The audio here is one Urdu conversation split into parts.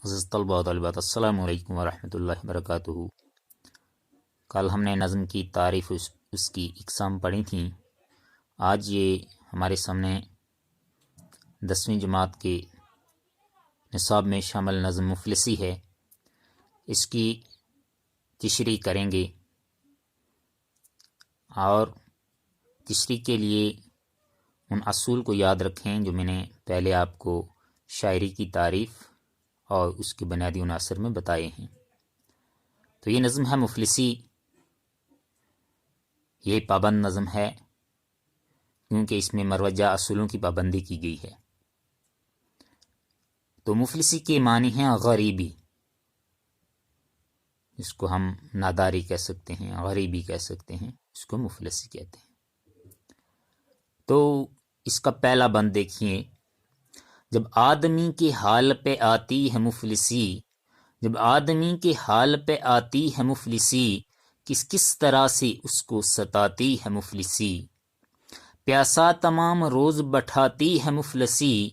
عزیز طلباء و طالبات، السلام علیکم ورحمۃ اللہ وبرکاتہ۔ کل ہم نے نظم کی تعریف اس کی اقسام پڑھی تھیں۔ آج یہ ہمارے سامنے 10ویں جماعت کے نصاب میں شامل نظم مفلسی ہے۔ اس کی تشریح کریں گے، اور تشریح کے لیے ان اصول کو یاد رکھیں جو میں نے پہلے آپ کو شاعری کی تعریف اور اس کے بنیادی عناصر میں بتائے ہیں۔ تو یہ نظم ہے مفلسی، یہ پابند نظم ہے کیونکہ اس میں مروجہ اصولوں کی پابندی کی گئی ہے۔ تو مفلسی کے معنی ہیں غریبی، جس کو ہم ناداری کہہ سکتے ہیں، غریبی کہہ سکتے ہیں، اس کو مفلسی کہتے ہیں۔ تو اس کا پہلا بند دیکھیے، جب آدمی کے حال پہ آتی ہے مفلسی، جب آدمی کے حال پہ آتی ہے مفلسی، کس کس طرح سے اس کو ستاتی ہے مفلسی۔ پیاسا تمام روز بٹھاتی ہے مفلسی،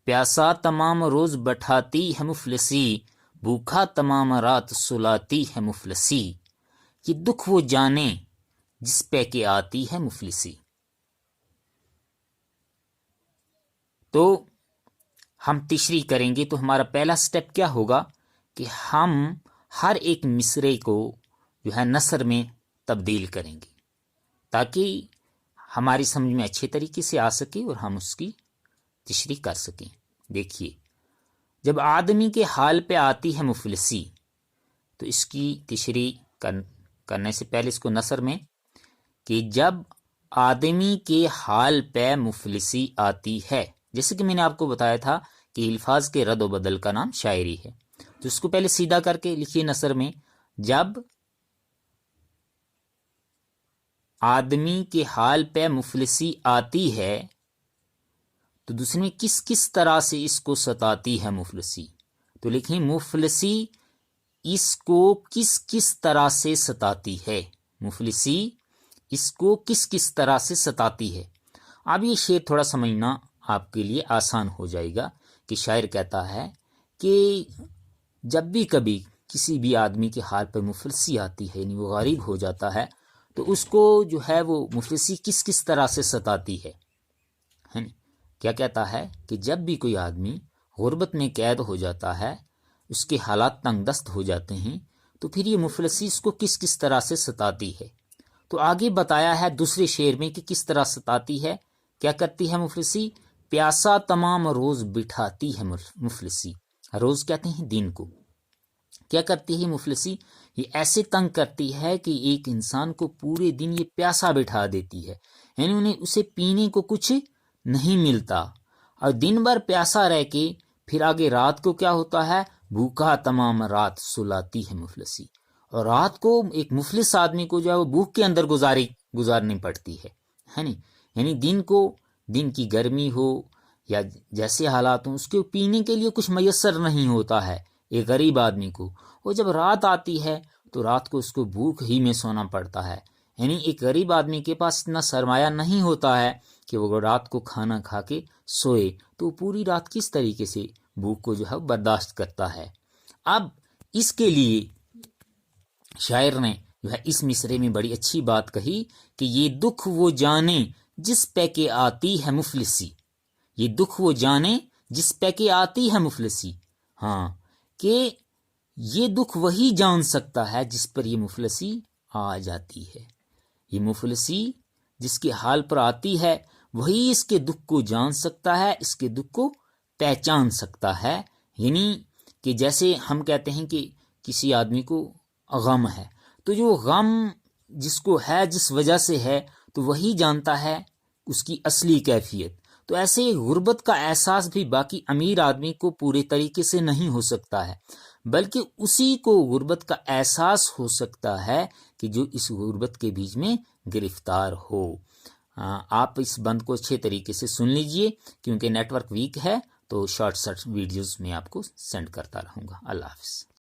پیاسا تمام روز بٹھاتی ہے مفلسی، بھوکھا تمام رات سلاتی ہے مفلسی۔ یہ دکھ وہ جانے جس پہ کہ آتی ہے مفلسی۔ تو ہم تشریح کریں گے، تو ہمارا پہلا سٹیپ کیا ہوگا کہ ہم ہر ایک مصرعے کو جو ہے نثر میں تبدیل کریں گے، تاکہ ہماری سمجھ میں اچھے طریقے سے آ سکے اور ہم اس کی تشریح کر سکیں۔ دیکھیے، جب آدمی کے حال پہ آتی ہے مفلسی، تو اس کی تشریح کرنے سے پہلے اس کو نثر میں کہ جب آدمی کے حال پہ مفلسی آتی ہے، جیسے کہ میں نے آپ کو بتایا تھا کہ الفاظ کے رد و بدل کا نام شاعری ہے، تو اس کو پہلے سیدھا کر کے لکھیے نثر میں، جب آدمی کے حال پہ مفلسی آتی ہے، تو دوسرے میں کس کس طرح سے اس کو ستاتی ہے مفلسی۔ تو لکھیں مفلسی اس کو کس کس طرح سے ستاتی ہے، مفلسی اس کو کس کس طرح سے ستاتی ہے۔ اب یہ شعر تھوڑا سمجھنا آپ کے لیے آسان ہو جائے گا کہ شاعر کہتا ہے کہ جب بھی کبھی کسی بھی آدمی کے حال پہ مفلسی آتی ہے، یعنی وہ غریب ہو جاتا ہے، تو اس کو جو ہے وہ مفلسی کس کس طرح سے ستاتی ہے۔ کیا کہتا ہے کہ جب بھی کوئی آدمی غربت میں قید ہو جاتا ہے، اس کے حالات تنگ دست ہو جاتے ہیں، تو پھر یہ مفلسی اس کو کس کس طرح سے ستاتی ہے۔ تو آگے بتایا ہے دوسرے شعر میں کہ کس طرح ستاتی ہے، کیا کرتی ہے مفلسی، پیاسا تمام روز بٹھاتی ہے مفلسی۔ روز کہتے ہیں دن کو۔ کیا کرتی ہے مفلسی، یہ ایسے تنگ کرتی ہے کہ ایک انسان کو پورے دن یہ پیاسا بٹھا دیتی ہے، یعنی انہیں اسے پینے کو کچھ نہیں ملتا، اور دن بھر پیاسا رہ کے پھر آگے رات کو کیا ہوتا ہے، بھوکا تمام رات سلاتی ہے مفلسی۔ اور رات کو ایک مفلس آدمی کو جو ہے وہ بھوک کے اندر گزارنی پڑتی ہے یعنی دن کو، دن کی گرمی ہو یا جیسے حالات ہوں، اس کے پینے کے لیے کچھ میسر نہیں ہوتا ہے ایک غریب آدمی کو۔ اور جب رات آتی ہے تو رات کو اس کو بھوک ہی میں سونا پڑتا ہے، یعنی ایک غریب آدمی کے پاس اتنا سرمایہ نہیں ہوتا ہے کہ وہ رات کو کھانا کھا کے سوئے، تو پوری رات کس طریقے سے بھوک کو جو ہے برداشت کرتا ہے۔ اب اس کے لیے شاعر نے جو ہے اس مصرعے میں بڑی اچھی بات کہی کہ یہ دکھ وہ جانے جس پہ کہ آتی ہے مفلسی، یہ دکھ وہ جانے جس پہ کہ آتی ہے مفلسی۔ ہاں، کہ یہ دکھ وہی جان سکتا ہے جس پر یہ مفلسی آ جاتی ہے۔ یہ مفلسی جس کے حال پر آتی ہے وہی اس کے دکھ کو جان سکتا ہے، اس کے دکھ کو پہچان سکتا ہے۔ یعنی کہ جیسے ہم کہتے ہیں کہ کسی آدمی کو غم ہے، تو جو غم جس کو ہے، جس وجہ سے ہے، تو وہی جانتا ہے اس کی اصلی کیفیت۔ تو ایسے غربت کا احساس بھی باقی امیر آدمی کو پورے طریقے سے نہیں ہو سکتا ہے، بلکہ اسی کو غربت کا احساس ہو سکتا ہے کہ جو اس غربت کے بیچ میں گرفتار ہو۔ آپ اس بند کو اچھے طریقے سے سن لیجئے، کیونکہ نیٹ ورک ویک ہے، تو شارٹ ویڈیوز میں آپ کو سینڈ کرتا رہوں گا۔ اللہ حافظ۔